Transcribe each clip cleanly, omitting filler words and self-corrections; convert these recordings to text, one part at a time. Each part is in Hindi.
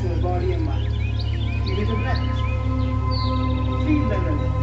to your body and mind. Give it a breath. Feel the rhythm.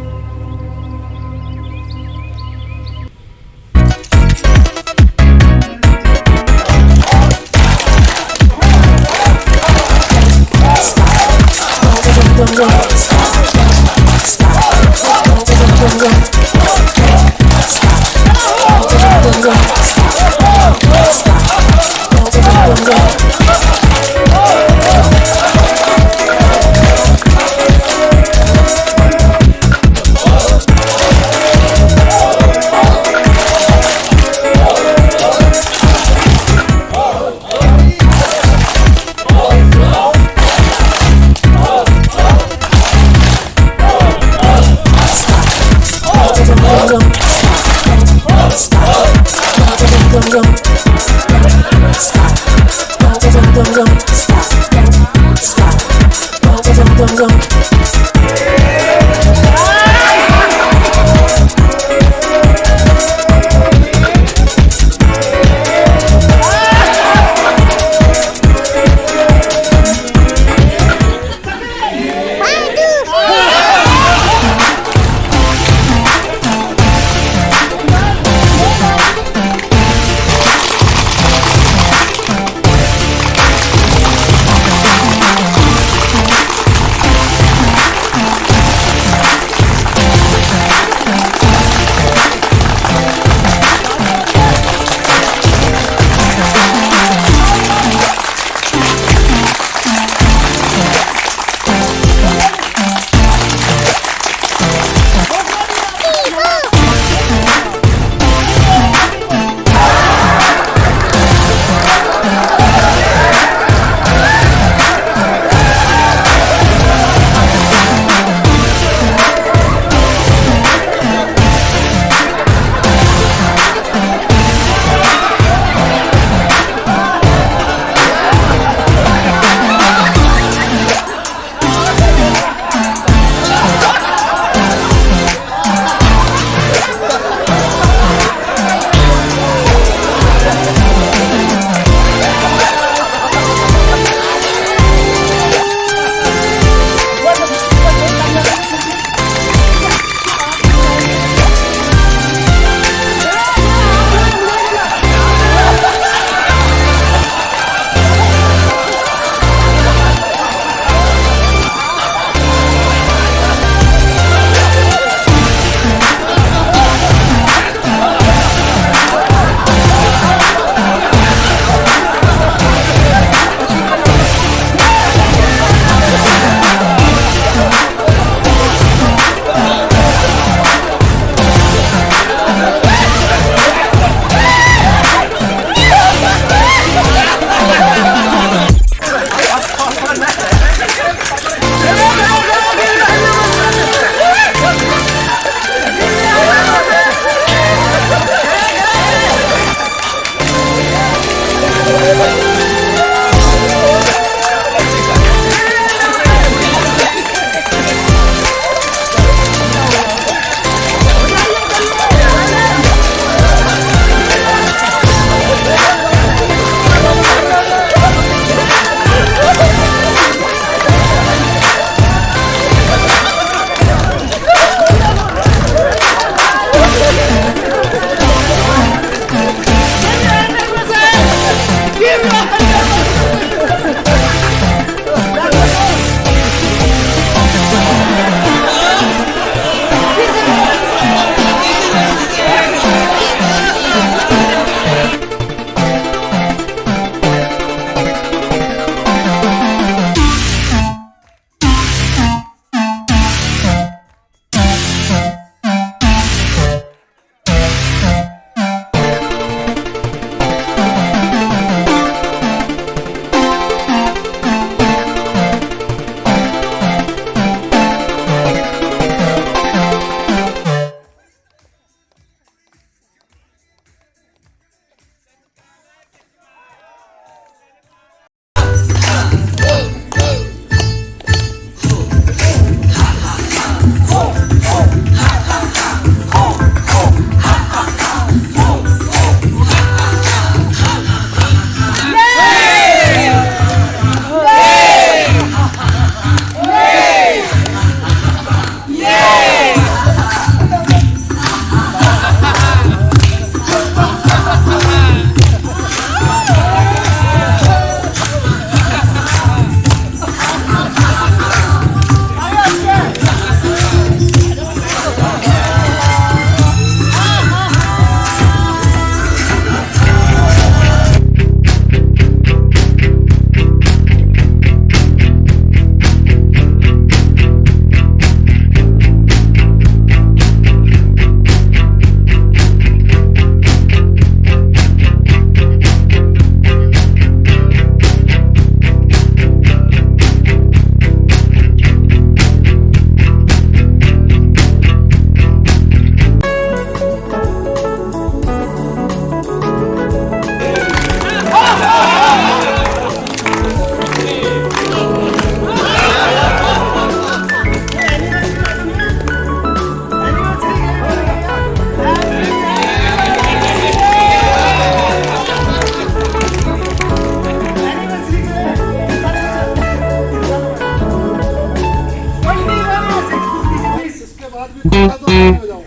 तो हो जाओ।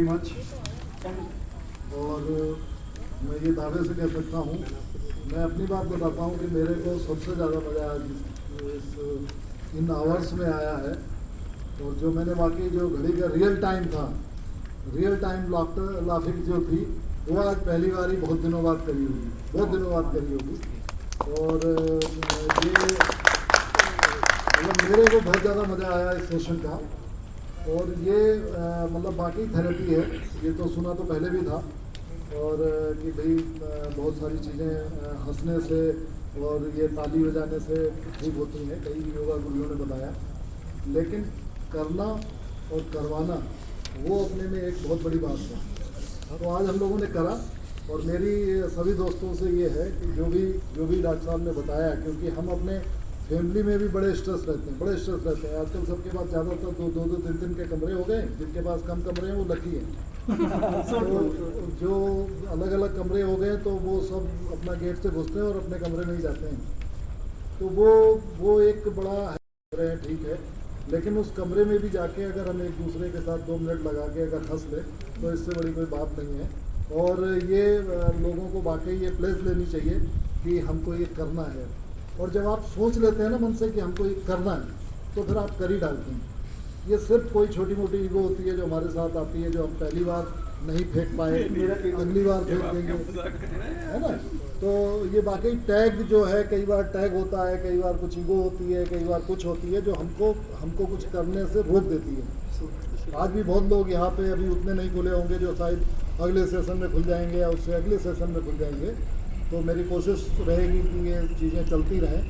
मच और मैं ये दावे से कह सकता हूँ, मैं अपनी बात बताता हूँ कि मेरे को सबसे ज़्यादा मज़ा इन आवर्स में आया है। और जो मैंने वाकई जो घड़ी का रियल टाइम था, रियल टाइम लाफिंग जो थी, वो आज पहली बार ही बहुत दिनों बाद करी होगी, बहुत दिनों बाद करी होगी। और ये मतलब मेरे को बहुत ज़्यादा मज़ा आया इस सेशन का। और ये मतलब बाकी थेरेपी है, ये तो सुना तो पहले भी था। और कि भाई बहुत सारी चीज़ें हंसने से और ये ताली बजाने से ठीक होती हैं, कई योगा गुरुओं ने बताया। लेकिन करना और करवाना वो अपने में एक बहुत बड़ी बात है। तो आज हम लोगों ने करा और मेरी सभी दोस्तों से ये है कि जो भी डॉक्टर साहब ने बताया, क्योंकि हम अपने फैमिली में भी बड़े स्ट्रेस रहते हैं, बड़े स्ट्रेस रहते हैं। आजकल सबके पास ज़्यादातर दो तीन के कमरे हो गए, जिनके पास कम कमरे हैं वो लकी हैं। तो जो अलग अलग कमरे हो गए तो वो सब अपना गेट से घुसते हैं और अपने कमरे में ही जाते हैं। तो वो एक बड़ा है, ठीक है। लेकिन उस कमरे में भी जाके अगर हम एक दूसरे के साथ 2 मिनट लगा के अगर हंस ले तो इससे बड़ी कोई बात नहीं है। और ये लोगों को वाकई ये प्लेस लेनी चाहिए कि हमको ये करना है। और जब आप सोच लेते हैं ना मन से कि हमको ये करना है, तो फिर आप कर ही डालते हैं। ये सिर्फ कोई छोटी मोटी ईगो होती है जो हमारे साथ आती है, जो हम पहली बार नहीं फेंक पाए, अगली बार फेंक देंगे, है ना। तो ये वाकई टैग जो है, कई बार टैग होता है, कई बार कुछ ईगो होती है, कई बार कुछ होती है जो हमको कुछ करने से रोक देती है। आज भी बहुत लोग यहाँ पे अभी उतने नहीं खुले होंगे जो शायद अगले सेशन में खुल जाएंगे या उससे अगले सेशन में खुल जाएंगे। तो मेरी कोशिश रहेगी कि ये चीज़ें चलती रहें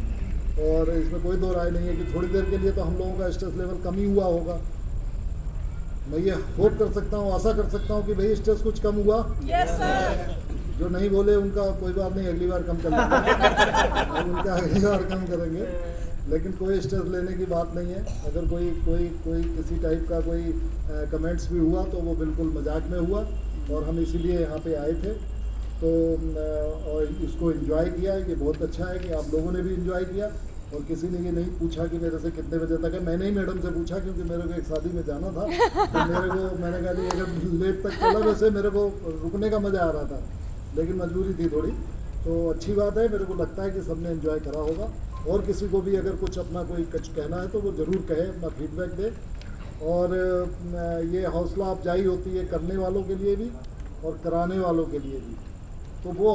और इसमें कोई दो राय नहीं है कि थोड़ी देर के लिए तो हम लोगों का स्ट्रेस लेवल कम ही हुआ होगा। मैं ये होप कर सकता हूँ, आशा कर सकता हूँ कि भाई स्ट्रेस कुछ कम हुआ। Yes sir. जो नहीं बोले उनका कोई बात नहीं, अगली बार कम कर लेंगे हम उनका अगली बार कम करेंगे, लेकिन कोई स्ट्रेस लेने की बात नहीं है। अगर कोई किसी टाइप का कोई कमेंट्स भी हुआ तो वो बिल्कुल मजाक में हुआ और हम इसीलिए यहाँ पे आए थे। तो और इसको एंजॉय किया, ये बहुत अच्छा है कि आप लोगों ने भी एंजॉय किया। और किसी ने ये नहीं पूछा कि मेरे से कितने बजे तक है। मैंने ही मैडम से पूछा क्योंकि मेरे को एक शादी में जाना था, तो मैंने कहा कि अगर लेट तक चला, वैसे मेरे को रुकने का मज़ा आ रहा था लेकिन मजबूरी थी थोड़ी। तो अच्छी बात है, मेरे को लगता है कि सबने एंजॉय करा होगा। और किसी को भी अगर कुछ अपना कोई कुछ कहना है तो वो ज़रूर कहे, अपना फीडबैक दे। और ये हौसला अफजाई होती है करने वालों के लिए भी और कराने वालों के लिए भी। तो वो